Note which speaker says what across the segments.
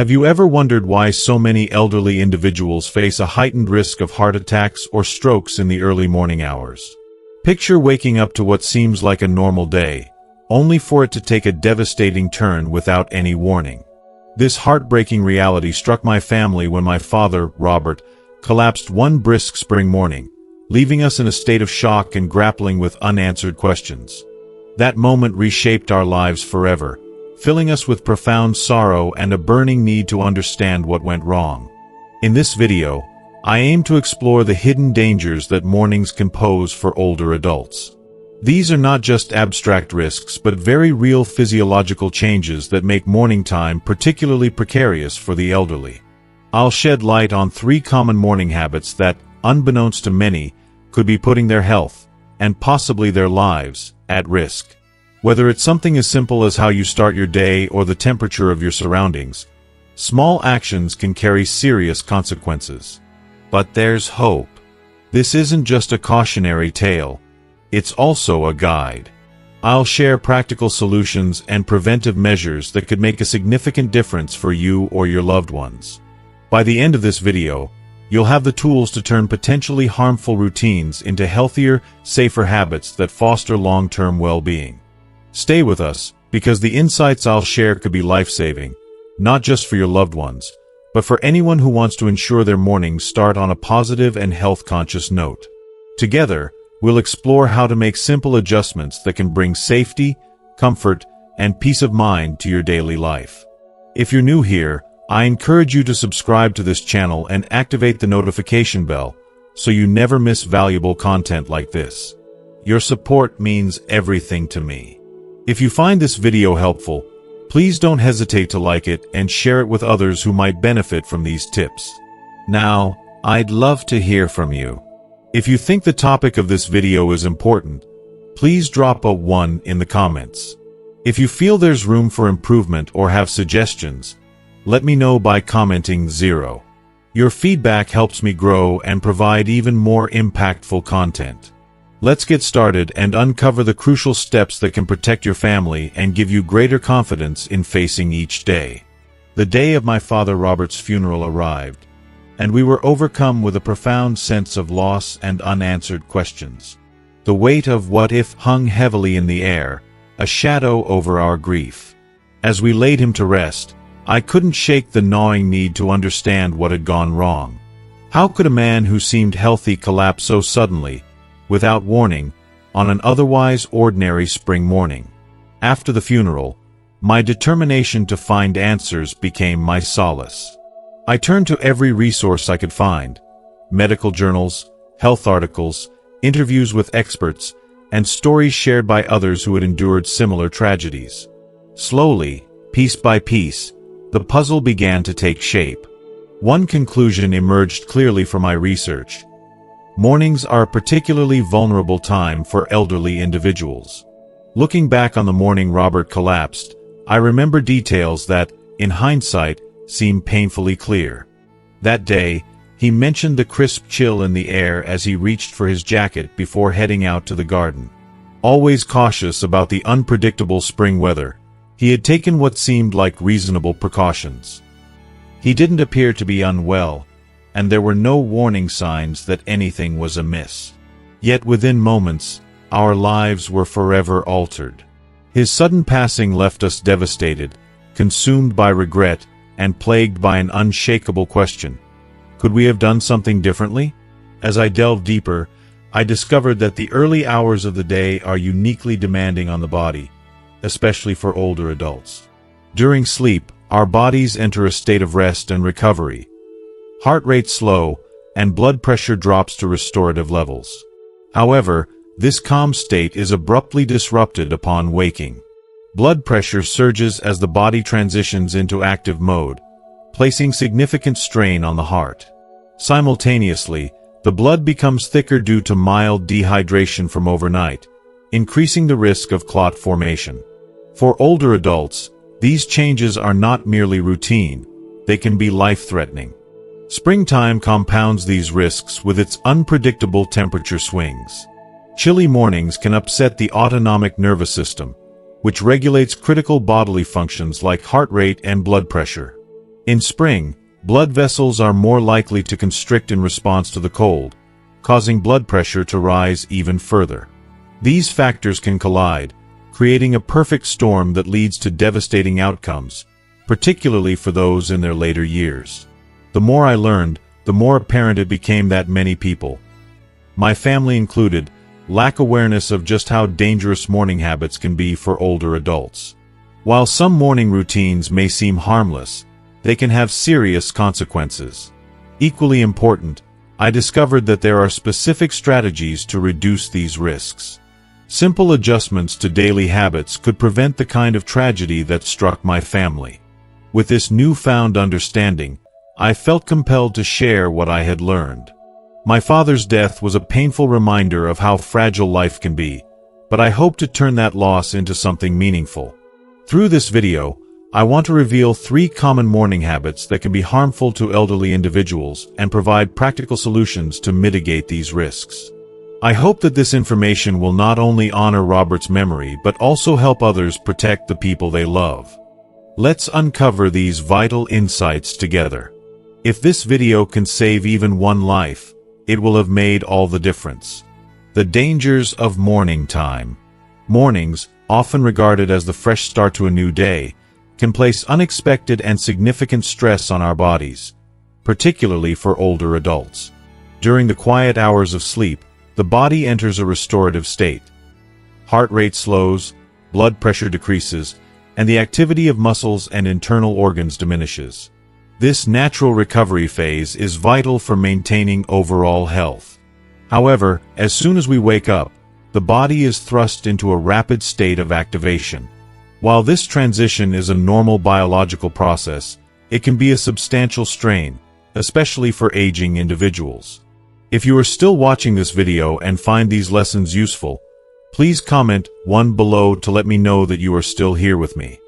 Speaker 1: Have you ever wondered why so many elderly individuals face a heightened risk of heart attacks or strokes in the early morning hours? Picture waking up to what seems like a normal day, only for it to take a devastating turn without any warning. This heartbreaking reality struck my family when my father, Robert, collapsed one brisk spring morning, leaving us in a state of shock and grappling with unanswered questions. That moment reshaped our lives forever, filling us with profound sorrow and a burning need to understand what went wrong. In this video, I aim to explore the hidden dangers that mornings can pose for older adults. These are not just abstract risks but very real physiological changes that make morning time particularly precarious for the elderly. I'll shed light on 3 common morning habits that, unbeknownst to many, could be putting their health, and possibly their lives, at risk. Whether it's something as simple as how you start your day or the temperature of your surroundings, small actions can carry serious consequences. But there's hope. This isn't just a cautionary tale, it's also a guide. I'll share practical solutions and preventive measures that could make a significant difference for you or your loved ones. By the end of this video, you'll have the tools to turn potentially harmful routines into healthier, safer habits that foster long-term well-being. Stay with us, because the insights I'll share could be life-saving, not just for your loved ones, but for anyone who wants to ensure their mornings start on a positive and health-conscious note. Together, we'll explore how to make simple adjustments that can bring safety, comfort, and peace of mind to your daily life. If you're new here, I encourage you to subscribe to this channel and activate the notification bell so you never miss valuable content like this. Your support means everything to me. If you find this video helpful, please don't hesitate to like it and share it with others who might benefit from these tips. Now, I'd love to hear from you. If you think the topic of this video is important, please drop a 1 in the comments. If you feel there's room for improvement or have suggestions, let me know by commenting 0. Your feedback helps me grow and provide even more impactful content. Let's get started and uncover the crucial steps that can protect your family and give you greater confidence in facing each day. The day of my father Robert's funeral arrived, and we were overcome with a profound sense of loss and unanswered questions. The weight of what if hung heavily in the air, a shadow over our grief. As we laid him to rest, I couldn't shake the gnawing need to understand what had gone wrong. How could a man who seemed healthy collapse so suddenly, without warning, on an otherwise ordinary spring morning? After the funeral, my determination to find answers became my solace. I turned to every resource I could find: medical journals, health articles, interviews with experts, and stories shared by others who had endured similar tragedies. Slowly, piece by piece, the puzzle began to take shape. One conclusion emerged clearly from my research: mornings are a particularly vulnerable time for elderly individuals. Looking back on the morning Robert collapsed, I remember details that, in hindsight, seem painfully clear. That day, he mentioned the crisp chill in the air as he reached for his jacket before heading out to the garden. Always cautious about the unpredictable spring weather, he had taken what seemed like reasonable precautions. He didn't appear to be unwell, and there were no warning signs that anything was amiss. Yet within moments, our lives were forever altered. His sudden passing left us devastated, consumed by regret, and plagued by an unshakable question: could we have done something differently? As I delved deeper, I discovered that the early hours of the day are uniquely demanding on the body, especially for older adults. During sleep, our bodies enter a state of rest and recovery. Heart rate slow, and blood pressure drops to restorative levels. However, this calm state is abruptly disrupted upon waking. Blood pressure surges as the body transitions into active mode, placing significant strain on the heart. Simultaneously, the blood becomes thicker due to mild dehydration from overnight, increasing the risk of clot formation. For older adults, these changes are not merely routine, they can be life-threatening. Springtime compounds these risks with its unpredictable temperature swings. Chilly mornings can upset the autonomic nervous system, which regulates critical bodily functions like heart rate and blood pressure. In spring, blood vessels are more likely to constrict in response to the cold, causing blood pressure to rise even further. These factors can collide, creating a perfect storm that leads to devastating outcomes, particularly for those in their later years. The more I learned, the more apparent it became that many people, my family included, lack awareness of just how dangerous morning habits can be for older adults. While some morning routines may seem harmless, they can have serious consequences. Equally important, I discovered that there are specific strategies to reduce these risks. Simple adjustments to daily habits could prevent the kind of tragedy that struck my family. With this newfound understanding, I felt compelled to share what I had learned. My father's death was a painful reminder of how fragile life can be, but I hope to turn that loss into something meaningful. Through this video, I want to reveal 3 common morning habits that can be harmful to elderly individuals and provide practical solutions to mitigate these risks. I hope that this information will not only honor Robert's memory but also help others protect the people they love. Let's uncover these vital insights together. If this video can save even one life, it will have made all the difference. The dangers of morning time. Mornings, often regarded as the fresh start to a new day, can place unexpected and significant stress on our bodies, particularly for older adults. During the quiet hours of sleep, the body enters a restorative state. Heart rate slows, blood pressure decreases, and the activity of muscles and internal organs diminishes. This natural recovery phase is vital for maintaining overall health. However, as soon as we wake up, the body is thrust into a rapid state of activation. While this transition is a normal biological process, it can be a substantial strain, especially for aging individuals. If you are still watching this video and find these lessons useful, please comment 1 below to let me know that you are still here with me.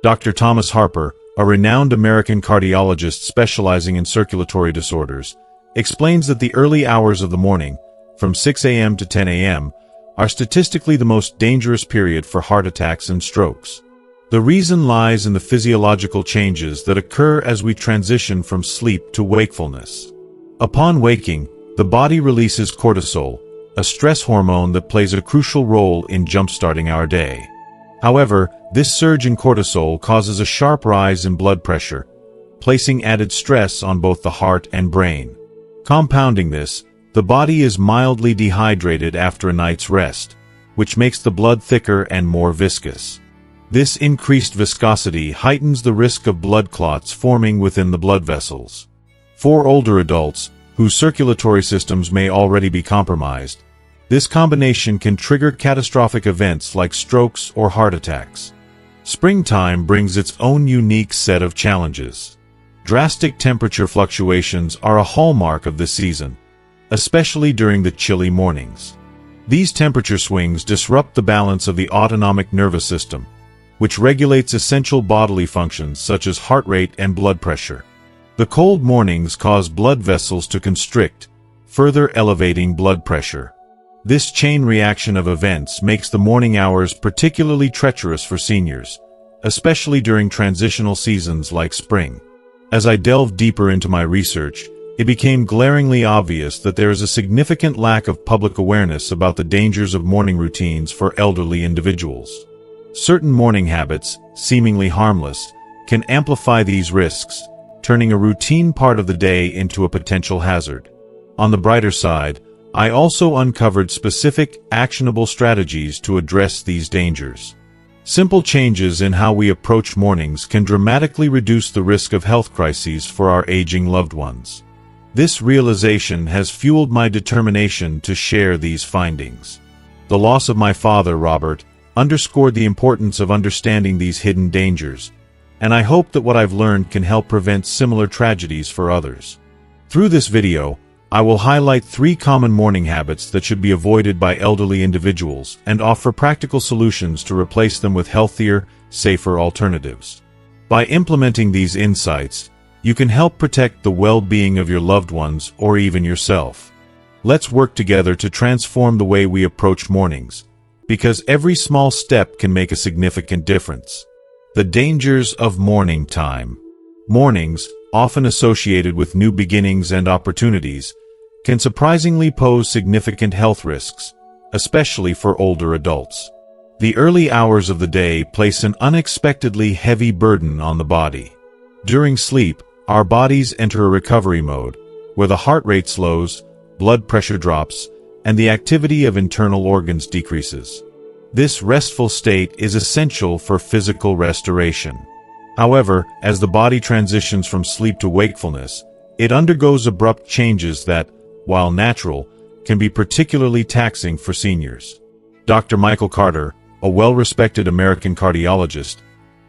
Speaker 1: Dr. Thomas Harper, a renowned American cardiologist specializing in circulatory disorders, explains that the early hours of the morning, from 6 a.m. to 10 a.m., are statistically the most dangerous period for heart attacks and strokes. The reason lies in the physiological changes that occur as we transition from sleep to wakefulness. Upon waking, the body releases cortisol, a stress hormone that plays a crucial role in jump-starting our day. However, this surge in cortisol causes a sharp rise in blood pressure, placing added stress on both the heart and brain. Compounding this, the body is mildly dehydrated after a night's rest, which makes the blood thicker and more viscous. This increased viscosity heightens the risk of blood clots forming within the blood vessels. For older adults, whose circulatory systems may already be compromised, this combination can trigger catastrophic events like strokes or heart attacks. Springtime brings its own unique set of challenges. Drastic temperature fluctuations are a hallmark of this season, especially during the chilly mornings. These temperature swings disrupt the balance of the autonomic nervous system, which regulates essential bodily functions such as heart rate and blood pressure. The cold mornings cause blood vessels to constrict, further elevating blood pressure. This chain reaction of events makes the morning hours particularly treacherous for seniors, especially during transitional seasons like spring. As I delved deeper into my research, it became glaringly obvious that there is a significant lack of public awareness about the dangers of morning routines for elderly individuals. Certain morning habits, seemingly harmless, can amplify these risks, turning a routine part of the day into a potential hazard. On the brighter side, I also uncovered specific, actionable strategies to address these dangers. Simple changes in how we approach mornings can dramatically reduce the risk of health crises for our aging loved ones. This realization has fueled my determination to share these findings. The loss of my father, Robert, underscored the importance of understanding these hidden dangers, and I hope that what I've learned can help prevent similar tragedies for others. Through this video, I will highlight 3 common morning habits that should be avoided by elderly individuals and offer practical solutions to replace them with healthier, safer alternatives. By implementing these insights, you can help protect the well-being of your loved ones or even yourself. Let's work together to transform the way we approach mornings, because every small step can make a significant difference. The dangers of morning time. Mornings, often associated with new beginnings and opportunities, can surprisingly pose significant health risks, especially for older adults. The early hours of the day place an unexpectedly heavy burden on the body. During sleep, our bodies enter a recovery mode, where the heart rate slows, blood pressure drops, and the activity of internal organs decreases. This restful state is essential for physical restoration. However, as the body transitions from sleep to wakefulness, it undergoes abrupt changes that, while natural, can be particularly taxing for seniors. Dr. Michael Carter, a well-respected American cardiologist,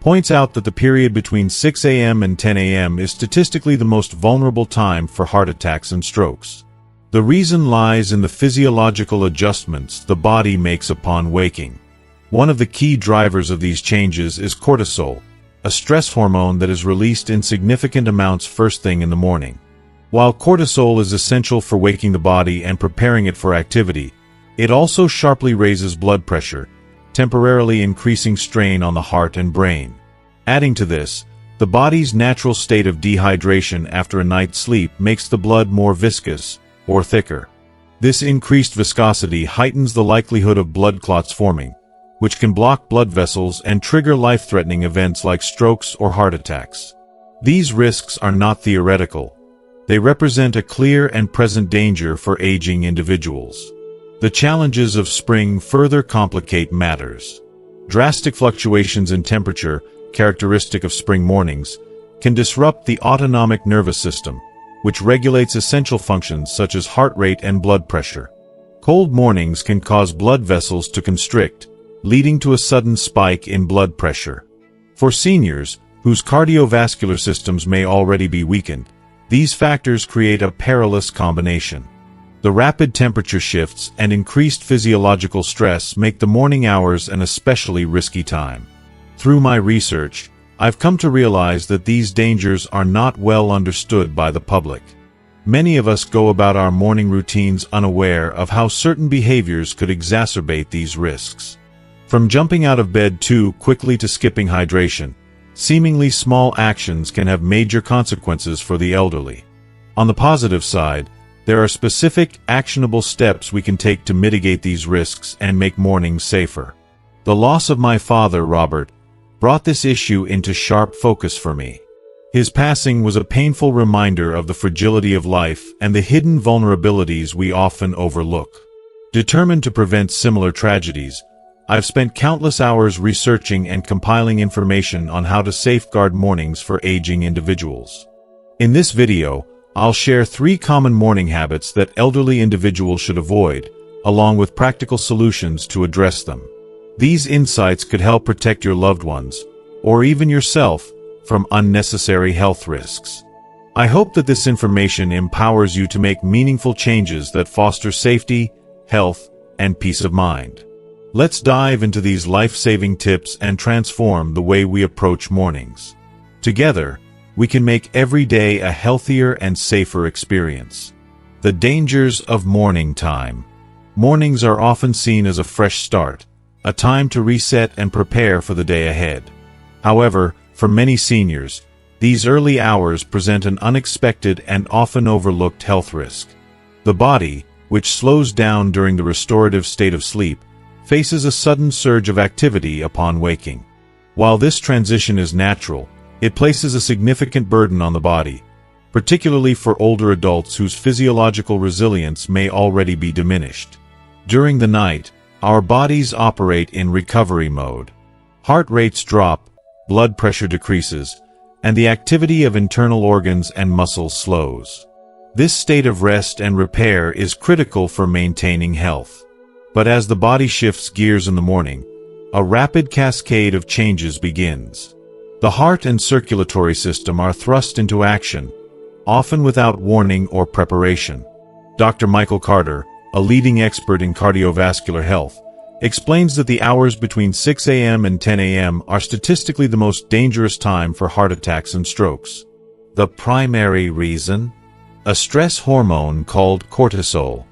Speaker 1: points out that the period between 6 a.m. and 10 a.m. is statistically the most vulnerable time for heart attacks and strokes. The reason lies in the physiological adjustments the body makes upon waking. One of the key drivers of these changes is cortisol, a stress hormone that is released in significant amounts first thing in the morning. While cortisol is essential for waking the body and preparing it for activity, it also sharply raises blood pressure, temporarily increasing strain on the heart and brain. Adding to this, the body's natural state of dehydration after a night's sleep makes the blood more viscous, or thicker. This increased viscosity heightens the likelihood of blood clots forming, which can block blood vessels and trigger life-threatening events like strokes or heart attacks. These risks are not theoretical. They represent a clear and present danger for aging individuals. The challenges of spring further complicate matters. Drastic fluctuations in temperature, characteristic of spring mornings, can disrupt the autonomic nervous system, which regulates essential functions such as heart rate and blood pressure. Cold mornings can cause blood vessels to constrict, leading to a sudden spike in blood pressure. For seniors, whose cardiovascular systems may already be weakened, these factors create a perilous combination. The rapid temperature shifts and increased physiological stress make the morning hours an especially risky time. Through my research, I've come to realize that these dangers are not well understood by the public. Many of us go about our morning routines unaware of how certain behaviors could exacerbate these risks. From jumping out of bed too quickly to skipping hydration, seemingly small actions can have major consequences for the elderly. On the positive side, there are specific, actionable steps we can take to mitigate these risks and make mornings safer. The loss of my father, Robert, brought this issue into sharp focus for me. His passing was a painful reminder of the fragility of life and the hidden vulnerabilities we often overlook. Determined to prevent similar tragedies, I've spent countless hours researching and compiling information on how to safeguard mornings for aging individuals. In this video, I'll share 3 common morning habits that elderly individuals should avoid, along with practical solutions to address them. These insights could help protect your loved ones, or even yourself, from unnecessary health risks. I hope that this information empowers you to make meaningful changes that foster safety, health, and peace of mind. Let's dive into these life-saving tips and transform the way we approach mornings. Together, we can make every day a healthier and safer experience. The dangers of morning time. Mornings are often seen as a fresh start, a time to reset and prepare for the day ahead. However, for many seniors, these early hours present an unexpected and often overlooked health risk. The body, which slows down during the restorative state of sleep, faces a sudden surge of activity upon waking. While this transition is natural, it places a significant burden on the body, particularly for older adults whose physiological resilience may already be diminished. During the night, our bodies operate in recovery mode. Heart rates drop, blood pressure decreases, and the activity of internal organs and muscles slows. This state of rest and repair is critical for maintaining health. But as the body shifts gears in the morning, a rapid cascade of changes begins. The heart and circulatory system are thrust into action, often without warning or preparation. Dr. Michael Carter, a leading expert in cardiovascular health, explains that the hours between 6 a.m. and 10 a.m. are statistically the most dangerous time for heart attacks and strokes. The primary reason? A stress hormone called cortisol.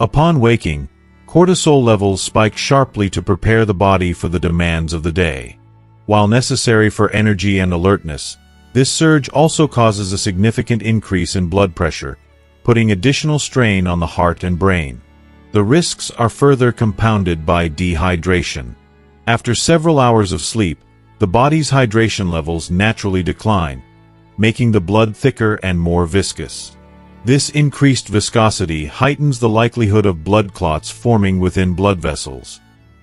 Speaker 1: Upon waking, cortisol levels spike sharply to prepare the body for the demands of the day. While necessary for energy and alertness, This surge also causes a significant increase in blood pressure, putting additional strain on the heart and brain. The risks are further compounded by dehydration. After several hours of sleep, the body's hydration levels naturally decline, making the blood thicker and more viscous. This increased viscosity heightens the likelihood of blood clots forming within blood vessels.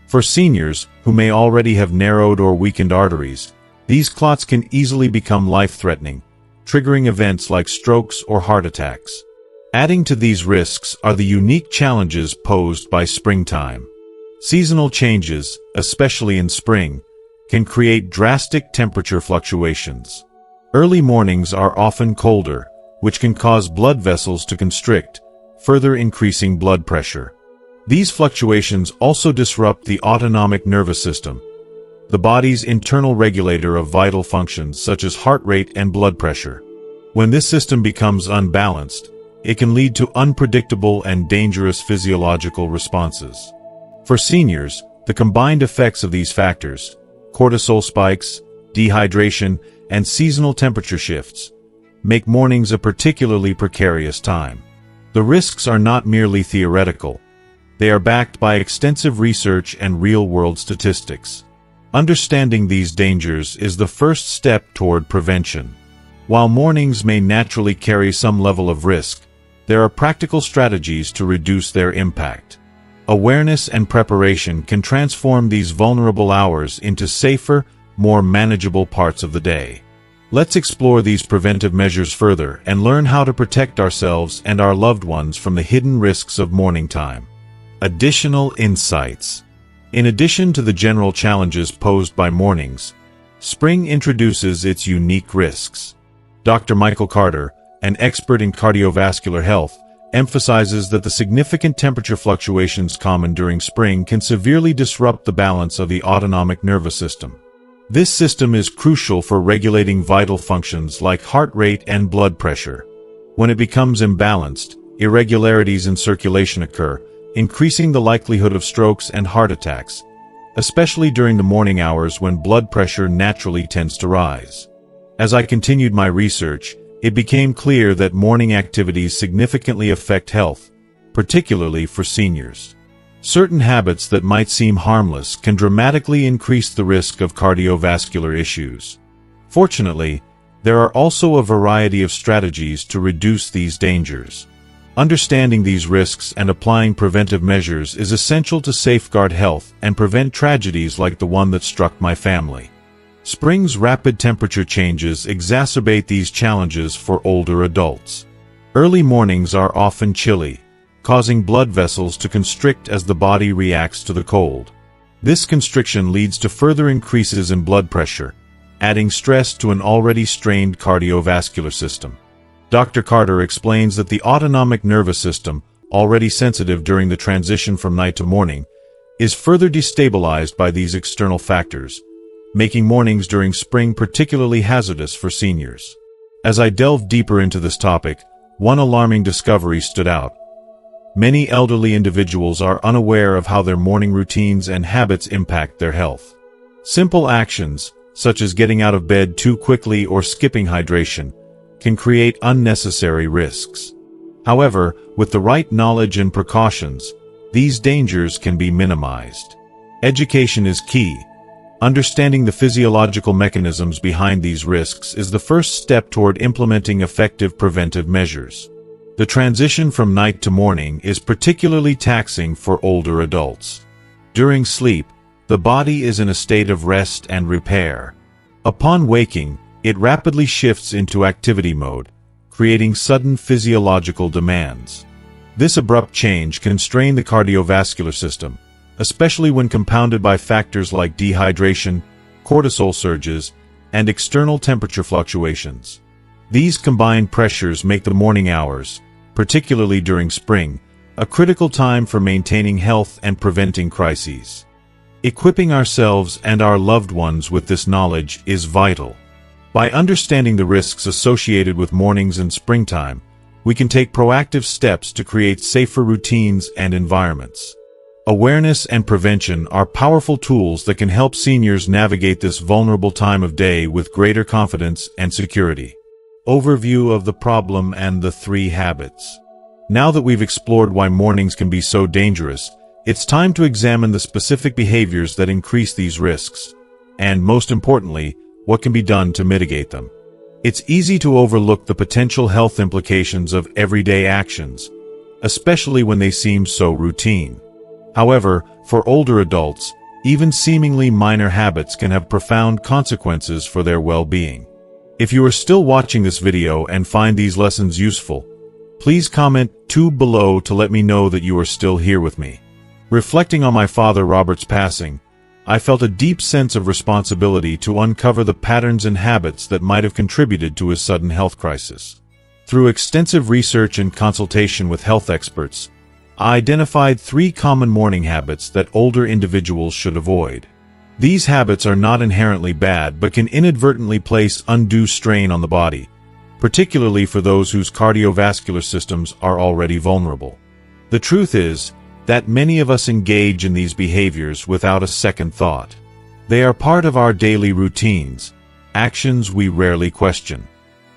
Speaker 1: For seniors, who may already have narrowed or weakened arteries, these clots can easily become life-threatening, triggering events like strokes or heart attacks. Adding to these risks are the unique challenges posed by springtime. Seasonal changes, especially in spring, can create drastic temperature fluctuations. Early mornings are often colder, which can cause blood vessels to constrict, further increasing blood pressure. These fluctuations also disrupt the autonomic nervous system, the body's internal regulator of vital functions such as heart rate and blood pressure. When this system becomes unbalanced, it can lead to unpredictable and dangerous physiological responses. For seniors, the combined effects of these factors, cortisol spikes, dehydration, and seasonal temperature shifts, make mornings a particularly precarious time. The risks are not merely theoretical. They are backed by extensive research and real-world statistics. Understanding these dangers is the first step toward prevention. While mornings may naturally carry some level of risk, there are practical strategies to reduce their impact. Awareness and preparation can transform these vulnerable hours into safer, more manageable parts of the day. Let's explore these preventive measures further and learn how to protect ourselves and our loved ones from the hidden risks of morning time. Additional insights. In addition to the general challenges posed by mornings, spring introduces its unique risks. Dr. Michael Carter, an expert in cardiovascular health, emphasizes that the significant temperature fluctuations common during spring can severely disrupt the balance of the autonomic nervous system. This system is crucial for regulating vital functions like heart rate and blood pressure. When it becomes imbalanced, irregularities in circulation occur, increasing the likelihood of strokes and heart attacks, especially during the morning hours when blood pressure naturally tends to rise. As I continued my research, it became clear that morning activities significantly affect health, particularly for seniors. Certain habits that might seem harmless can dramatically increase the risk of cardiovascular issues. Fortunately, there are also a variety of strategies to reduce these dangers. Understanding these risks and applying preventive measures is essential to safeguard health and prevent tragedies like the one that struck my family. Spring's rapid temperature changes exacerbate these challenges for older adults. Early mornings are often chilly, causing blood vessels to constrict as the body reacts to the cold. This constriction leads to further increases in blood pressure, adding stress to an already strained cardiovascular system. Dr. Carter explains that the autonomic nervous system, already sensitive during the transition from night to morning, is further destabilized by these external factors, making mornings during spring particularly hazardous for seniors. As I delved deeper into this topic, one alarming discovery stood out. Many elderly individuals are unaware of how their morning routines and habits impact their health. Simple actions, such as getting out of bed too quickly or skipping hydration, can create unnecessary risks. However, with the right knowledge and precautions, these dangers can be minimized. Education is key. Understanding the physiological mechanisms behind these risks is the first step toward implementing effective preventive measures. The transition from night to morning is particularly taxing for older adults. During sleep, the body is in a state of rest and repair. Upon waking, it rapidly shifts into activity mode, creating sudden physiological demands. This abrupt change can strain the cardiovascular system, especially when compounded by factors like dehydration, cortisol surges, and external temperature fluctuations. These combined pressures make the morning hours, particularly during spring, a critical time for maintaining health and preventing crises. Equipping ourselves and our loved ones with this knowledge is vital. By understanding the risks associated with mornings in springtime, we can take proactive steps to create safer routines and environments. Awareness and prevention are powerful tools that can help seniors navigate this vulnerable time of day with greater confidence and security. Overview of the problem and the 3 habits. Now that we've explored why mornings can be so dangerous, it's time to examine the specific behaviors that increase these risks, and most importantly, what can be done to mitigate them. It's easy to overlook the potential health implications of everyday actions, especially when they seem so routine. However, for older adults, even seemingly minor habits can have profound consequences for their well-being. If you are still watching this video and find these lessons useful, please comment 2 below to let me know that you are still here with me. Reflecting on my father Robert's passing, I felt a deep sense of responsibility to uncover the patterns and habits that might have contributed to his sudden health crisis. Through extensive research and consultation with health experts, I identified 3 common morning habits that older individuals should avoid. These habits are not inherently bad but can inadvertently place undue strain on the body, particularly for those whose cardiovascular systems are already vulnerable. The truth is that many of us engage in these behaviors without a second thought. They are part of our daily routines, actions we rarely question.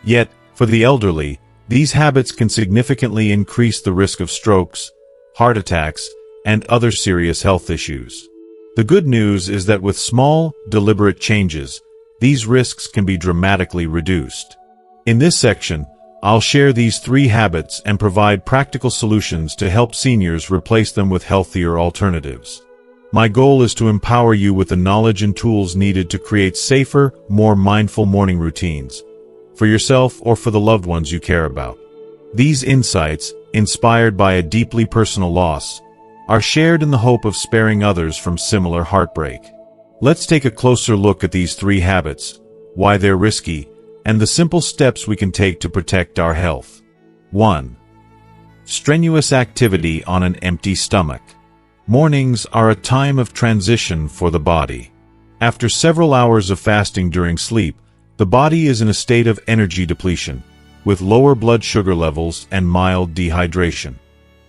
Speaker 1: Yet, for the elderly, these habits can significantly increase the risk of strokes, heart attacks, and other serious health issues. The good news is that with small, deliberate changes, these risks can be dramatically reduced. In this section, I'll share these 3 habits and provide practical solutions to help seniors replace them with healthier alternatives. My goal is to empower you with the knowledge and tools needed to create safer, more mindful morning routines, for yourself or for the loved ones you care about. These insights, inspired by a deeply personal loss, are shared in the hope of sparing others from similar heartbreak. Let's take a closer look at these 3 habits, why they're risky, and the simple steps we can take to protect our health. 1. Strenuous activity on an empty stomach. Mornings are a time of transition for the body. After several hours of fasting during sleep, the body is in a state of energy depletion, with lower blood sugar levels and mild dehydration.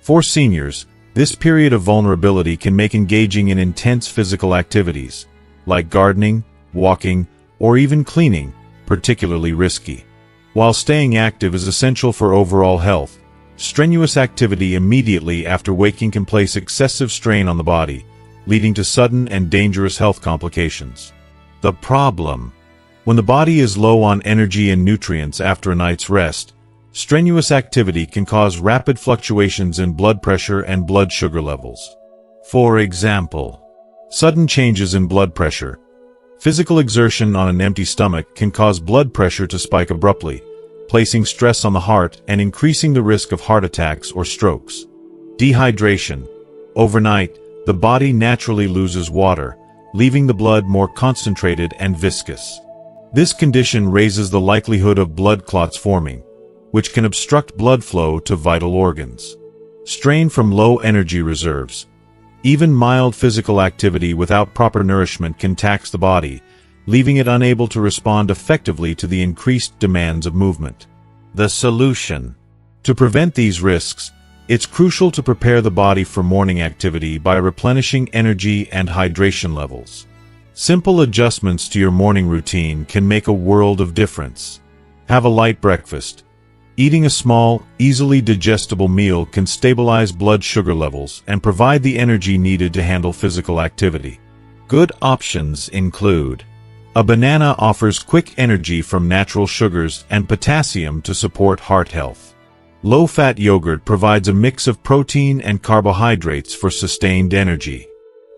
Speaker 1: For seniors, this period of vulnerability can make engaging in intense physical activities, like gardening, walking, or even cleaning, particularly risky. While staying active is essential for overall health, strenuous activity immediately after waking can place excessive strain on the body, leading to sudden and dangerous health complications. The problem: when the body is low on energy and nutrients after a night's rest, strenuous activity can cause rapid fluctuations in blood pressure and blood sugar levels. For example, sudden changes in blood pressure. Physical exertion on an empty stomach can cause blood pressure to spike abruptly, placing stress on the heart and increasing the risk of heart attacks or strokes. Dehydration. Overnight, the body naturally loses water, leaving the blood more concentrated and viscous. This condition raises the likelihood of blood clots forming, which can obstruct blood flow to vital organs. Strain from low energy reserves. Even mild physical activity without proper nourishment can tax the body, leaving it unable to respond effectively to the increased demands of movement. The solution: to prevent these risks, it's crucial to prepare the body for morning activity by replenishing energy and hydration levels. Simple adjustments to your morning routine can make a world of difference. Have a light breakfast. Eating a small, easily digestible meal can stabilize blood sugar levels and provide the energy needed to handle physical activity. Good options include: a banana offers quick energy from natural sugars and potassium to support heart health. Low-fat yogurt provides a mix of protein and carbohydrates for sustained energy.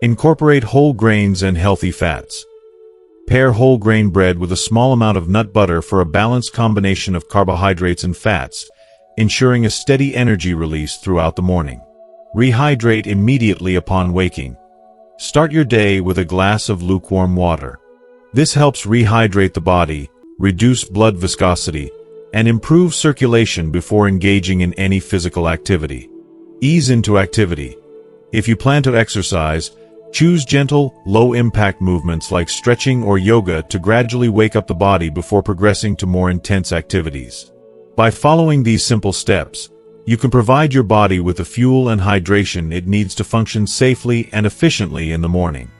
Speaker 1: Incorporate whole grains and healthy fats. Pair whole grain bread with a small amount of nut butter for a balanced combination of carbohydrates and fats, ensuring a steady energy release throughout the morning. Rehydrate immediately upon waking. Start your day with a glass of lukewarm water. This helps rehydrate the body, reduce blood viscosity, and improve circulation before engaging in any physical activity. Ease into activity. If you plan to exercise, choose gentle, low-impact movements like stretching or yoga to gradually wake up the body before progressing to more intense activities. By following these simple steps, You can provide your body with the fuel and hydration it needs to function safely and efficiently in the morning.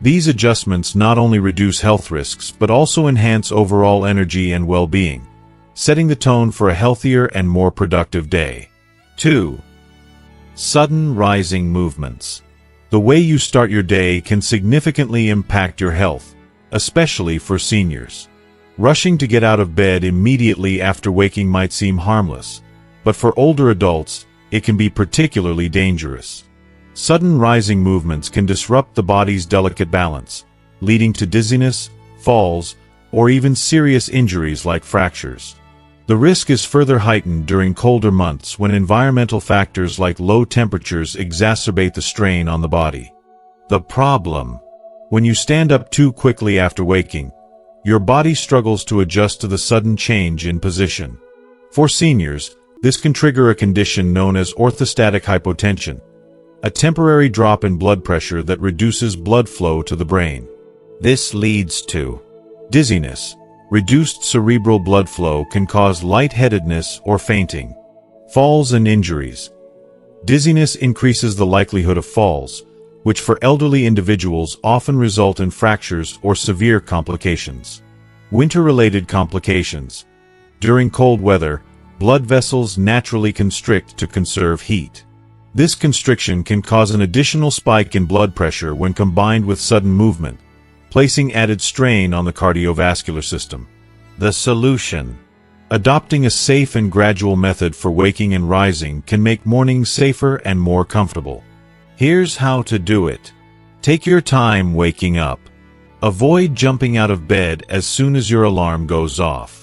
Speaker 1: These adjustments not only reduce health risks but also enhance overall energy and well-being, setting the tone for a healthier and more productive day. 2. Sudden rising movements. The way you start your day can significantly impact your health, especially for seniors. Rushing to get out of bed immediately after waking might seem harmless, but for older adults, it can be particularly dangerous. Sudden rising movements can disrupt the body's delicate balance, leading to dizziness, falls, or even serious injuries like fractures. The risk is further heightened during colder months when environmental factors like low temperatures exacerbate the strain on the body. The problem: when you stand up too quickly after waking, your body struggles to adjust to the sudden change in position. For seniors, this can trigger a condition known as orthostatic hypotension, a temporary drop in blood pressure that reduces blood flow to the brain. This leads to dizziness. Reduced cerebral blood flow can cause lightheadedness or fainting. Falls and injuries. Dizziness increases the likelihood of falls, which for elderly individuals often result in fractures or severe complications. Winter-related complications. During cold weather, blood vessels naturally constrict to conserve heat. This constriction can cause an additional spike in blood pressure when combined with sudden movement, placing added strain on the cardiovascular system. The solution: adopting a safe and gradual method for waking and rising can make mornings safer and more comfortable. Here's how to do it. Take your time waking up. Avoid jumping out of bed as soon as your alarm goes off.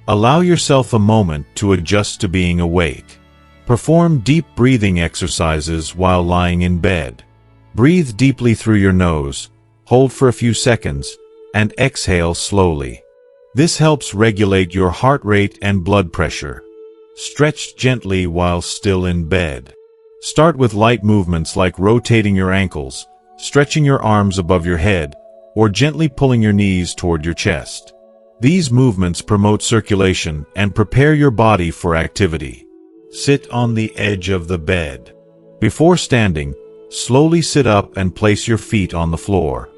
Speaker 1: Allow yourself a moment to adjust to being awake. Perform deep breathing exercises while lying in bed. Breathe deeply through your nose, hold for a few seconds, and exhale slowly. This helps regulate your heart rate and blood pressure. Stretch gently while still in bed. Start with light movements like rotating your ankles, stretching your arms above your head, or gently pulling your knees toward your chest. These movements promote circulation and prepare your body for activity. Sit on the edge of the bed. Before standing, slowly sit up and place your feet on the floor.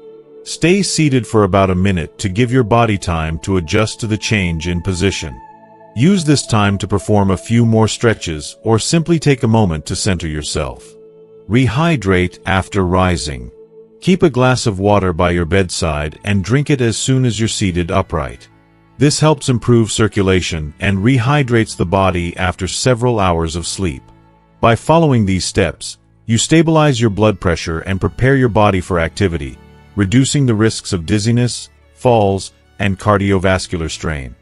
Speaker 1: Stay seated for about a minute to give your body time to adjust to the change in position. Use this time to perform a few more stretches or simply take a moment to center yourself. Rehydrate after rising. Keep a glass of water by your bedside and drink it as soon as you're seated upright. This helps improve circulation and rehydrates the body after several hours of sleep. By following these steps, you stabilize your blood pressure and prepare your body for activity, reducing the risks of dizziness, falls, and cardiovascular strain.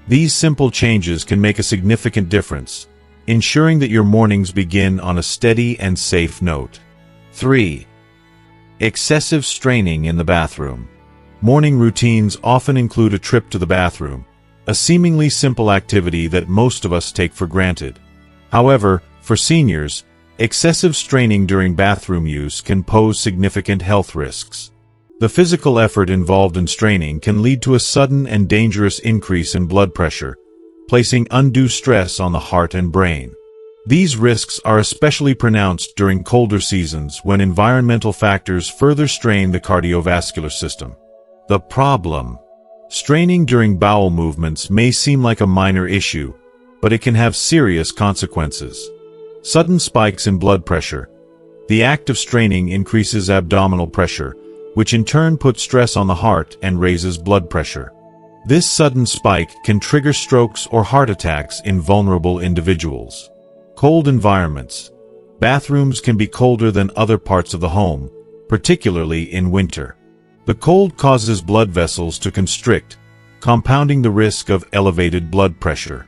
Speaker 1: These simple changes can make a significant difference, ensuring that your mornings begin on a steady and safe note. 3. Excessive straining in the bathroom. Morning routines often include a trip to the bathroom, a seemingly simple activity that most of us take for granted. However, for seniors, excessive straining during bathroom use can pose significant health risks. The physical effort involved in straining can lead to a sudden and dangerous increase in blood pressure, placing undue stress on the heart and brain. These risks are especially pronounced during colder seasons when environmental factors further strain the cardiovascular system. The problem: straining during bowel movements may seem like a minor issue, but it can have serious consequences. Sudden spikes in blood pressure. The act of straining increases abdominal pressure, which in turn puts stress on the heart and raises blood pressure. This sudden spike can trigger strokes or heart attacks in vulnerable individuals. Cold environments. Bathrooms can be colder than other parts of the home, particularly in winter. The cold causes blood vessels to constrict, compounding the risk of elevated blood pressure.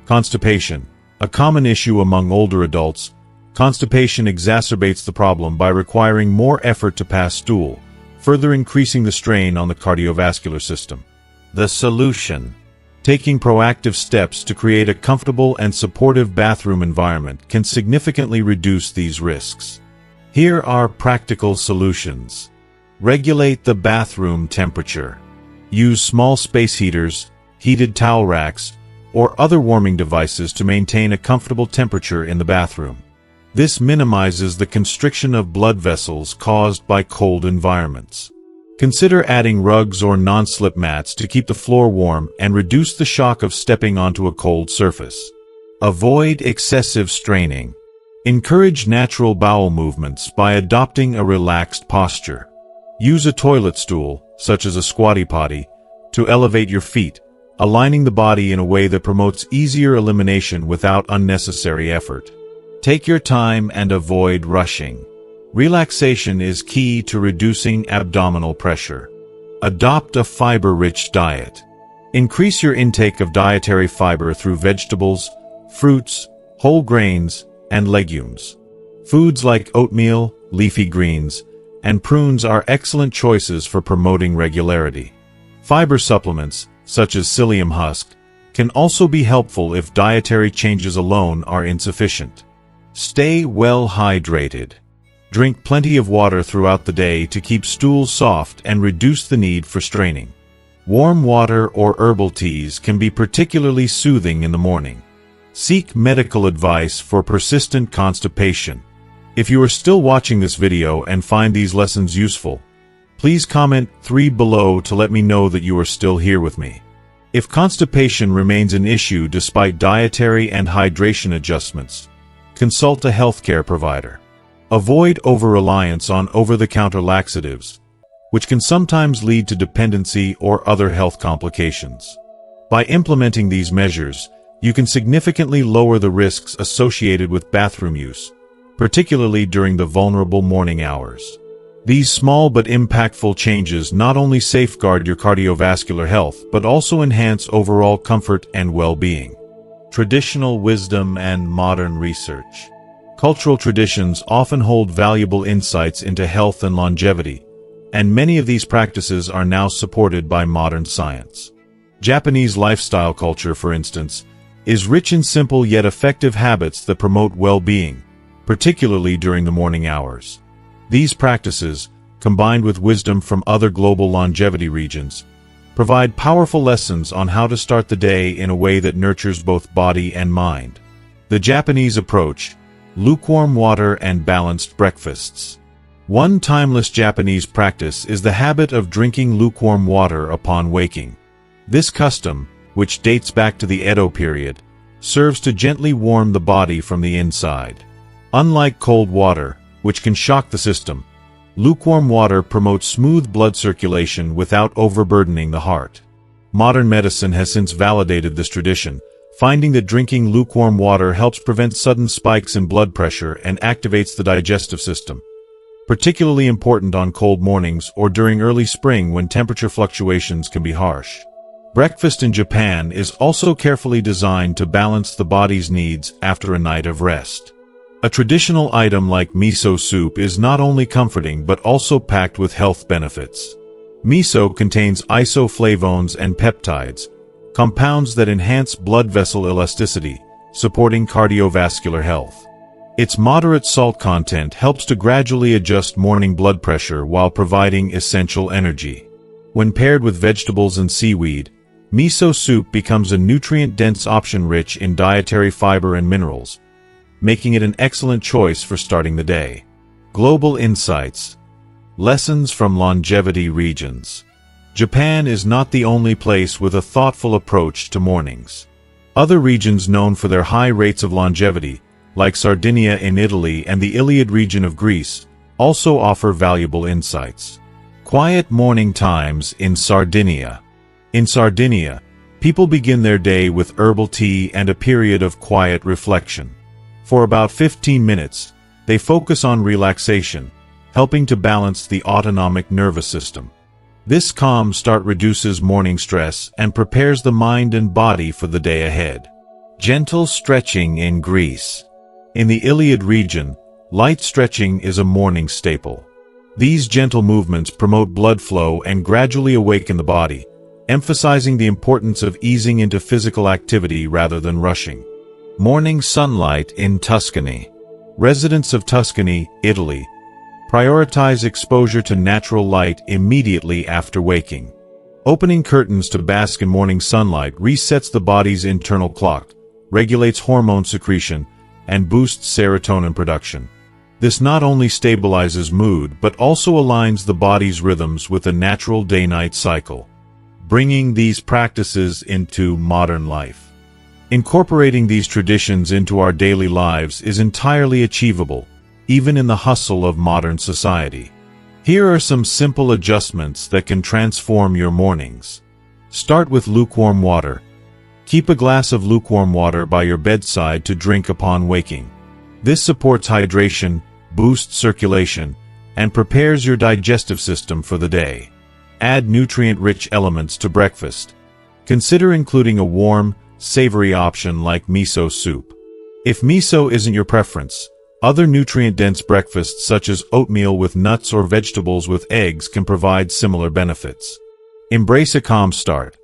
Speaker 1: Constipation. A common issue among older adults, constipation exacerbates the problem by requiring more effort to pass stool, further increasing the strain on the cardiovascular system. The solution: taking proactive steps to create a comfortable and supportive bathroom environment can significantly reduce these risks. Here are practical solutions. Regulate the bathroom temperature. Use small space heaters, heated towel racks, or other warming devices to maintain a comfortable temperature in the bathroom. This minimizes the constriction of blood vessels caused by cold environments. Consider adding rugs or non-slip mats to keep the floor warm and reduce the shock of stepping onto a cold surface. Avoid excessive straining. Encourage natural bowel movements by adopting a relaxed posture. Use a toilet stool, such as a squatty potty, to elevate your feet, aligning the body in a way that promotes easier elimination without unnecessary effort. Take your time and avoid rushing. Relaxation is key to reducing abdominal pressure. Adopt a fiber-rich diet. Increase your intake of dietary fiber through vegetables, fruits, whole grains, and legumes. Foods like oatmeal, leafy greens, and prunes are excellent choices for promoting regularity. Fiber supplements, such as psyllium husk, can also be helpful if dietary changes alone are insufficient. Stay well hydrated. Drink plenty of water throughout the day to keep stools soft and reduce the need for straining. Warm water or herbal teas can be particularly soothing in the morning. Seek medical advice for persistent constipation. If you are still watching this video and find these lessons useful, please comment 3 below to let me know that you are still here with me. If constipation remains an issue despite dietary and hydration adjustments, consult a healthcare provider. Avoid over-reliance on over-the-counter laxatives, which can sometimes lead to dependency or other health complications. By implementing these measures, you can significantly lower the risks associated with bathroom use, particularly during the vulnerable morning hours. These small but impactful changes not only safeguard your cardiovascular health but also enhance overall comfort and well-being. Traditional wisdom and modern research. Cultural traditions often hold valuable insights into health and longevity, and many of these practices are now supported by modern science. Japanese lifestyle culture, for instance, is rich in simple yet effective habits that promote well-being, particularly during the morning hours. These practices, combined with wisdom from other global longevity regions, provide powerful lessons on how to start the day in a way that nurtures both body and mind. The Japanese approach: lukewarm water and balanced breakfasts. One timeless Japanese practice is the habit of drinking lukewarm water upon waking. This custom, which dates back to the Edo period, serves to gently warm the body from the inside. Unlike cold water, which can shock the system, lukewarm water promotes smooth blood circulation without overburdening the heart. Modern medicine has since validated this tradition, finding that drinking lukewarm water helps prevent sudden spikes in blood pressure and activates the digestive system, particularly important on cold mornings or during early spring when temperature fluctuations can be harsh. Breakfast in Japan is also carefully designed to balance the body's needs after a night of rest. A traditional item like miso soup is not only comforting but also packed with health benefits. Miso contains isoflavones and peptides, compounds that enhance blood vessel elasticity, supporting cardiovascular health. Its moderate salt content helps to gradually adjust morning blood pressure while providing essential energy. When paired with vegetables and seaweed, miso soup becomes a nutrient-dense option rich in dietary fiber and minerals, making it an excellent choice for starting the day. Global insights. Lessons from longevity regions. Japan is not the only place with a thoughtful approach to mornings. Other regions known for their high rates of longevity, like Sardinia in Italy and the Iliad region of Greece, also offer valuable insights. Quiet morning times in Sardinia. In Sardinia, people begin their day with herbal tea and a period of quiet reflection. For about 15 minutes, they focus on relaxation, helping to balance the autonomic nervous system. This calm start reduces morning stress and prepares the mind and body for the day ahead. Gentle stretching in Greece. In the Iliad region, light stretching is a morning staple. These gentle movements promote blood flow and gradually awaken the body, emphasizing the importance of easing into physical activity rather than rushing. Morning sunlight in Tuscany. Residents of Tuscany, Italy, prioritize exposure to natural light immediately after waking. Opening curtains to bask in morning sunlight resets the body's internal clock, regulates hormone secretion, and boosts serotonin production. This not only stabilizes mood but also aligns the body's rhythms with a natural day-night cycle, bringing these practices into modern life. Incorporating these traditions into our daily lives is entirely achievable, even in the hustle of modern society. Here are some simple adjustments that can transform your mornings. Start with lukewarm water. Keep a glass of lukewarm water by your bedside to drink upon waking. This supports hydration, boosts circulation, and prepares your digestive system for the day. Add nutrient-rich elements to breakfast. Consider including a warm, savory option like miso soup. If miso isn't your preference, other nutrient-dense breakfasts such as oatmeal with nuts or vegetables with eggs can provide similar benefits. Embrace a calm start.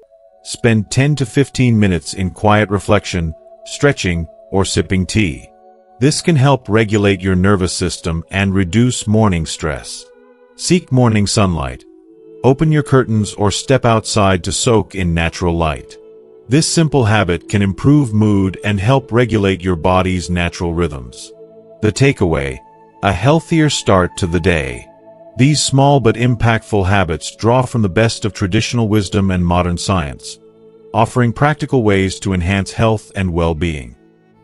Speaker 1: Spend 10 to 15 minutes in quiet reflection, stretching, or sipping tea. This can help regulate your nervous system and reduce morning stress. Seek morning sunlight. Open your curtains or step outside to soak in natural light. This simple habit can improve mood and help regulate your body's natural rhythms. The takeaway: a healthier start to the day. These small but impactful habits draw from the best of traditional wisdom and modern science, offering practical ways to enhance health and well-being.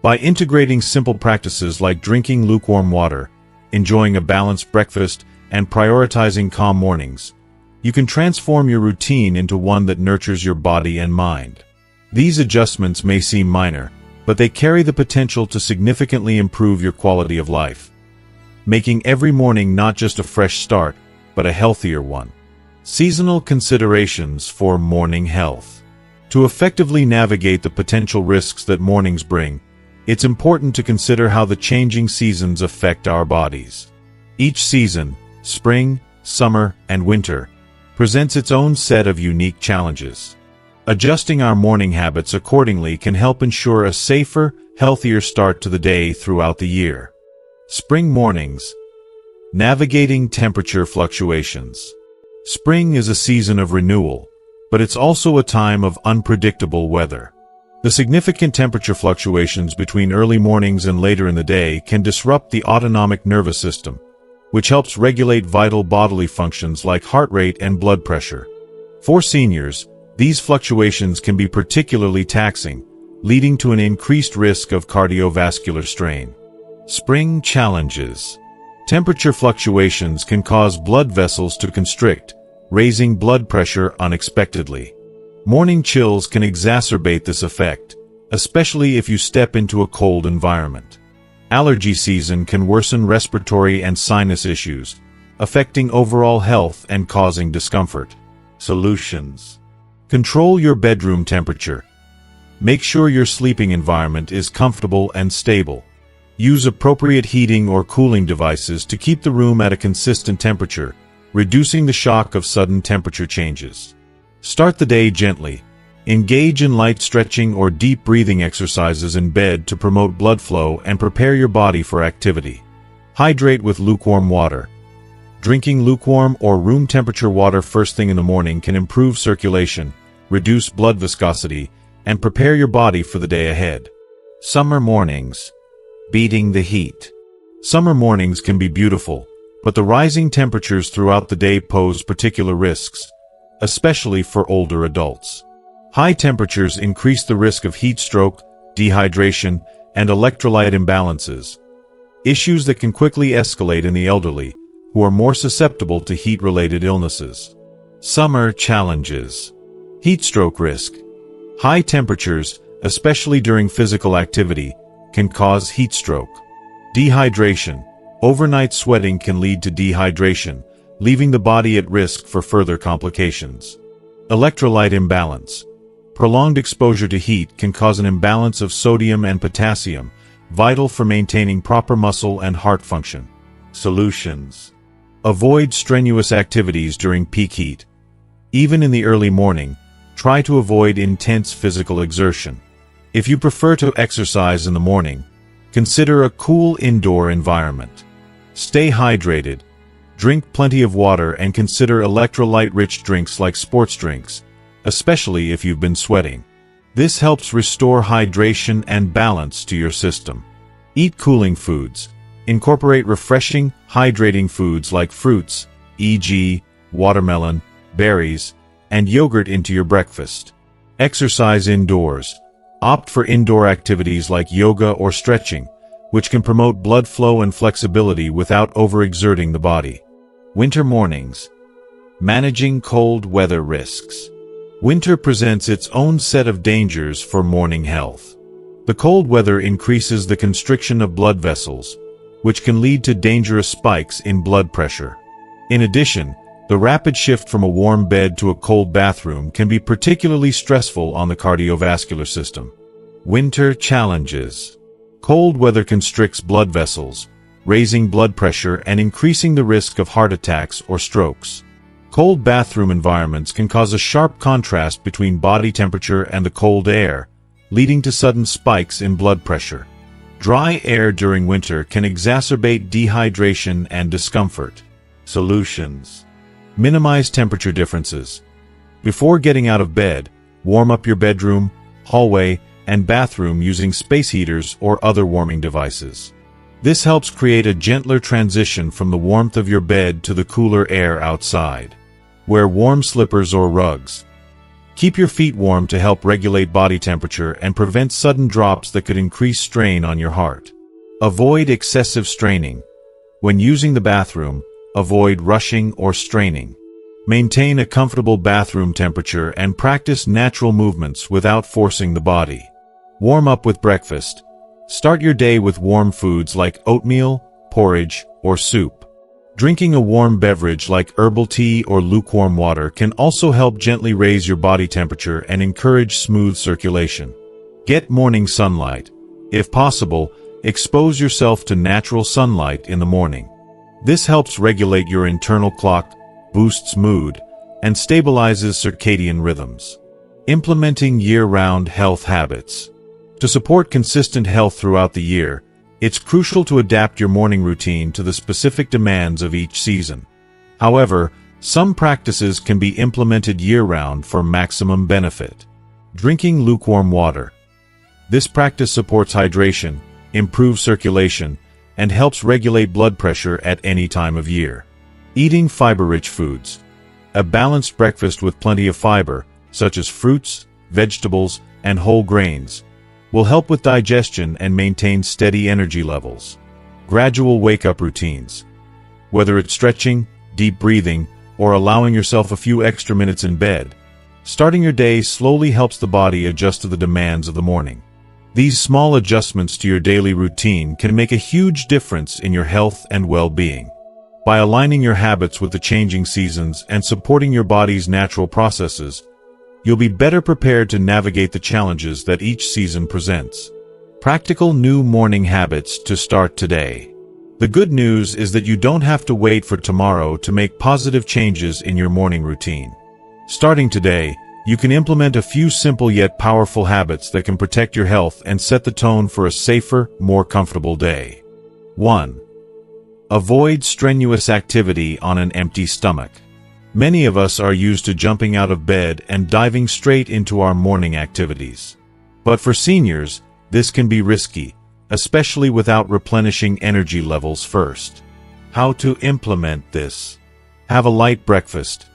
Speaker 1: By integrating simple practices like drinking lukewarm water, enjoying a balanced breakfast, and prioritizing calm mornings, you can transform your routine into one that nurtures your body and mind. These adjustments may seem minor, but they carry the potential to significantly improve your quality of life, making every morning not just a fresh start, but a healthier one. Seasonal considerations for morning health. To effectively navigate the potential risks that mornings bring, it's important to consider how the changing seasons affect our bodies. Each season, spring, summer, and winter, presents its own set of unique challenges. Adjusting our morning habits accordingly can help ensure a safer, healthier start to the day throughout the year. Spring mornings. Navigating temperature fluctuations. Spring is a season of renewal, but it's also a time of unpredictable weather. The significant temperature fluctuations between early mornings and later in the day can disrupt the autonomic nervous system, which helps regulate vital bodily functions like heart rate and blood pressure. For seniors, these fluctuations can be particularly taxing, leading to an increased risk of cardiovascular strain. Spring challenges. Temperature fluctuations can cause blood vessels to constrict, raising blood pressure unexpectedly. Morning chills can exacerbate this effect, especially if you step into a cold environment. Allergy season can worsen respiratory and sinus issues, affecting overall health and causing discomfort. Solutions. Control your bedroom temperature. Make sure your sleeping environment is comfortable and stable. Use appropriate heating or cooling devices to keep the room at a consistent temperature, reducing the shock of sudden temperature changes. Start the day gently. Engage in light stretching or deep breathing exercises in bed to promote blood flow and prepare your body for activity. Hydrate with lukewarm water. Drinking lukewarm or room temperature water first thing in the morning can improve circulation, reduce blood viscosity, and prepare your body for the day ahead. Summer mornings. Beating the heat. Summer mornings can be beautiful, but the rising temperatures throughout the day pose particular risks, especially for older adults. High temperatures increase the risk of heat stroke, dehydration, and electrolyte imbalances, issues that can quickly escalate in the elderly, who are more susceptible to heat-related illnesses. Summer challenges. Heat stroke risk. High temperatures, especially during physical activity, can cause heat stroke. Dehydration. Overnight sweating can lead to dehydration, leaving the body at risk for further complications. Electrolyte imbalance. Prolonged exposure to heat can cause an imbalance of sodium and potassium, vital for maintaining proper muscle and heart function. Solutions. Avoid strenuous activities during peak heat. Even in the early morning, try to avoid intense physical exertion. If you prefer to exercise in the morning, consider a cool indoor environment. Stay hydrated. Drink plenty of water and consider electrolyte-rich drinks like sports drinks, especially if you've been sweating. This helps restore hydration and balance to your system. Eat cooling foods. Incorporate refreshing, hydrating foods like fruits, e.g., watermelon, berries, and yogurt into your breakfast. Exercise indoors. Opt for indoor activities like yoga or stretching, which can promote blood flow and flexibility without overexerting the body. Winter mornings. Managing cold weather risks. Winter presents its own set of dangers for morning health. The cold weather increases the constriction of blood vessels, which can lead to dangerous spikes in blood pressure. In addition, the rapid shift from a warm bed to a cold bathroom can be particularly stressful on the cardiovascular system. Winter challenges. Cold weather constricts blood vessels, raising blood pressure and increasing the risk of heart attacks or strokes. Cold bathroom environments can cause a sharp contrast between body temperature and the cold air, leading to sudden spikes in blood pressure. Dry air during winter can exacerbate dehydration and discomfort. Solutions. Minimize temperature differences. Before getting out of bed, warm up your bedroom, hallway, and bathroom using space heaters or other warming devices. This helps create a gentler transition from the warmth of your bed to the cooler air outside. Wear warm slippers or rugs. Keep your feet warm to help regulate body temperature and prevent sudden drops that could increase strain on your heart. Avoid excessive straining. When using the bathroom, avoid rushing or straining. Maintain a comfortable bathroom temperature and practice natural movements without forcing the body. Warm up with breakfast. Start your day with warm foods like oatmeal, porridge, or soup. Drinking a warm beverage like herbal tea or lukewarm water can also help gently raise your body temperature and encourage smooth circulation. Get morning sunlight. If possible, expose yourself to natural sunlight in the morning. This helps regulate your internal clock, boosts mood, and stabilizes circadian rhythms. Implementing year-round health habits. To support consistent health throughout the year, it's crucial to adapt your morning routine to the specific demands of each season. However, some practices can be implemented year-round for maximum benefit. Drinking lukewarm water. This practice supports hydration, improves circulation, and helps regulate blood pressure at any time of year. Eating fiber-rich foods. A balanced breakfast with plenty of fiber, such as fruits, vegetables, and whole grains, will help with digestion and maintain steady energy levels. Gradual wake-up routines. Whether it's stretching, deep breathing, or allowing yourself a few extra minutes in bed, starting your day slowly helps the body adjust to the demands of the morning. These small adjustments to your daily routine can make a huge difference in your health and well-being. By aligning your habits with the changing seasons and supporting your body's natural processes, you'll be better prepared to navigate the challenges that each season presents. Practical new morning habits to start today. The good news is that you don't have to wait for tomorrow to make positive changes in your morning routine. Starting today, you can implement a few simple yet powerful habits that can protect your health and set the tone for a safer, more comfortable day. 1. Avoid strenuous activity on an empty stomach. Many of us are used to jumping out of bed and diving straight into our morning activities. But for seniors, this can be risky, especially without replenishing energy levels first. How to implement this? Have a light breakfast.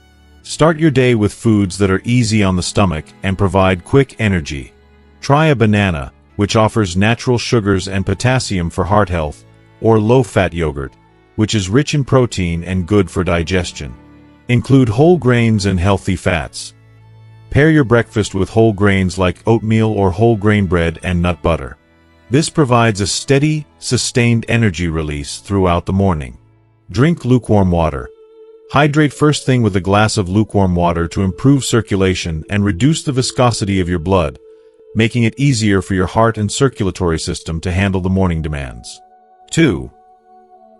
Speaker 1: Start your day with foods that are easy on the stomach and provide quick energy. Try a banana, which offers natural sugars and potassium for heart health, or low-fat yogurt, which is rich in protein and good for digestion. Include whole grains and healthy fats. Pair your breakfast with whole grains like oatmeal or whole grain bread and nut butter. This provides a steady, sustained energy release throughout the morning. Drink lukewarm water. Hydrate first thing with a glass of lukewarm water to improve circulation and reduce the viscosity of your blood, making it easier for your heart and circulatory system to handle the morning demands. 2.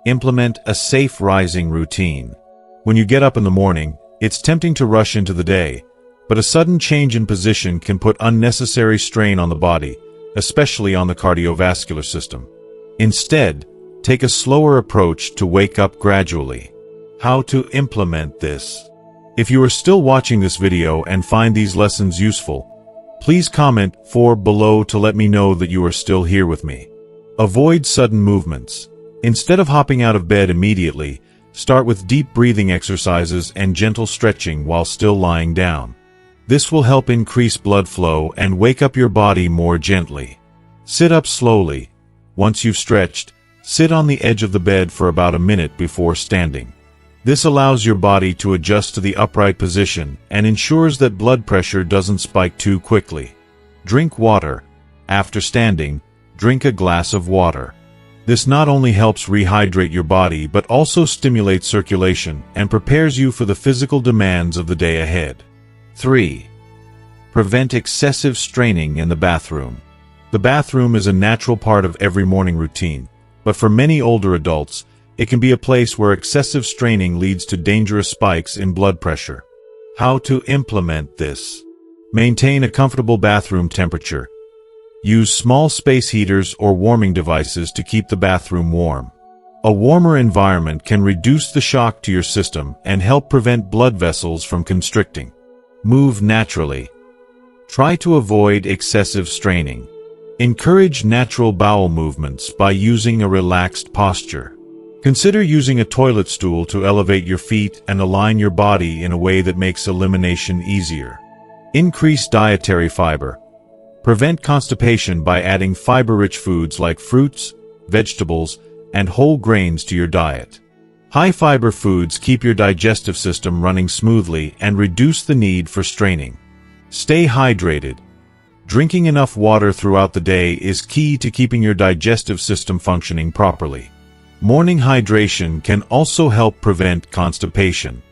Speaker 1: Implement a safe rising routine. When you get up in the morning, it's tempting to rush into the day, but a sudden change in position can put unnecessary strain on the body, especially on the cardiovascular system. Instead, take a slower approach to wake up gradually. How to implement this? If you are still watching this video and find these lessons useful, please comment 4 below to let me know that you are still here with me. Avoid sudden movements. Instead of hopping out of bed immediately, start with deep breathing exercises and gentle stretching while still lying down. This will help increase blood flow and wake up your body more gently. Sit up slowly. Once you've stretched, sit on the edge of the bed for about a minute before standing. This allows your body to adjust to the upright position and ensures that blood pressure doesn't spike too quickly. Drink water. After standing, drink a glass of water. This not only helps rehydrate your body but also stimulates circulation and prepares you for the physical demands of the day ahead. 3. Prevent excessive straining in the bathroom. The bathroom is a natural part of every morning routine, but for many older adults, it can be a place where excessive straining leads to dangerous spikes in blood pressure. How to implement this? Maintain a comfortable bathroom temperature. Use small space heaters or warming devices to keep the bathroom warm. A warmer environment can reduce the shock to your system and help prevent blood vessels from constricting. Move naturally. Try to avoid excessive straining. Encourage natural bowel movements by using a relaxed posture. Consider using a toilet stool to elevate your feet and align your body in a way that makes elimination easier. Increase dietary fiber. Prevent constipation by adding fiber-rich foods like fruits, vegetables, and whole grains to your diet. High-fiber foods keep your digestive system running smoothly and reduce the need for straining. Stay hydrated. Drinking enough water throughout the day is key to keeping your digestive system functioning properly. Morning hydration can also help prevent constipation.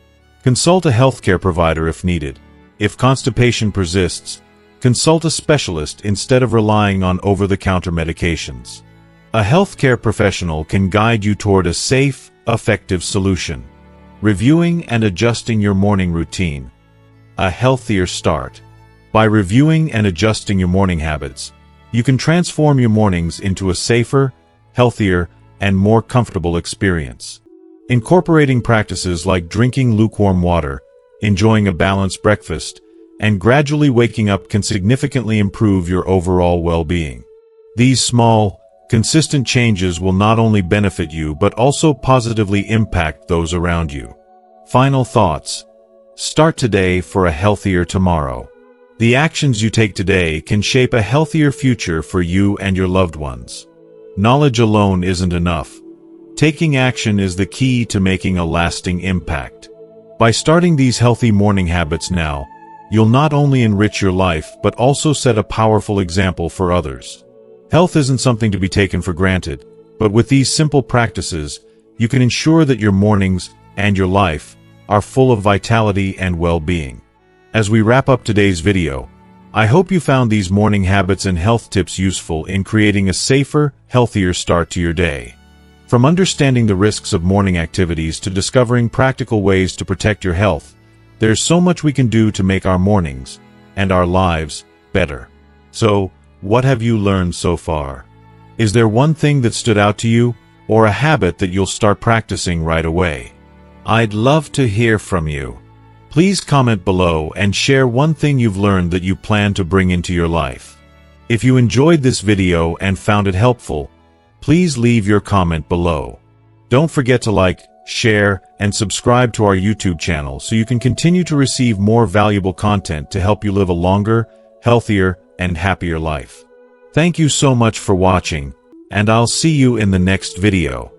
Speaker 1: Consult a healthcare provider if needed. If constipation persists, consult a specialist instead of relying on over-the-counter medications. A healthcare professional can guide you toward a safe, effective solution. Reviewing and adjusting your morning routine. A healthier start. By reviewing and adjusting your morning habits, you can transform your mornings into a safer, healthier, and more comfortable experience. Incorporating practices like drinking lukewarm water, enjoying a balanced breakfast, and gradually waking up can significantly improve your overall well-being. These small, consistent changes will not only benefit you but also positively impact those around you. Final thoughts. Start today for a healthier tomorrow. The actions you take today can shape a healthier future for you and your loved ones. Knowledge alone isn't enough. Taking action is the key to making a lasting impact. By starting these healthy morning habits now, you'll not only enrich your life but also set a powerful example for others. Health isn't something to be taken for granted, but with these simple practices, you can ensure that your mornings and your life are full of vitality and well-being. As we wrap up today's video, I hope you found these morning habits and health tips useful in creating a safer, healthier start to your day. From understanding the risks of morning activities to discovering practical ways to protect your health, there's so much we can do to make our mornings and our lives better. So, what have you learned so far? Is there one thing that stood out to you, or a habit that you'll start practicing right away? I'd love to hear from you. Please comment below and share one thing you've learned that you plan to bring into your life. If you enjoyed this video and found it helpful, please leave your comment below. Don't forget to like, share, and subscribe to our YouTube channel so you can continue to receive more valuable content to help you live a longer, healthier, and happier life. Thank you so much for watching, and I'll see you in the next video.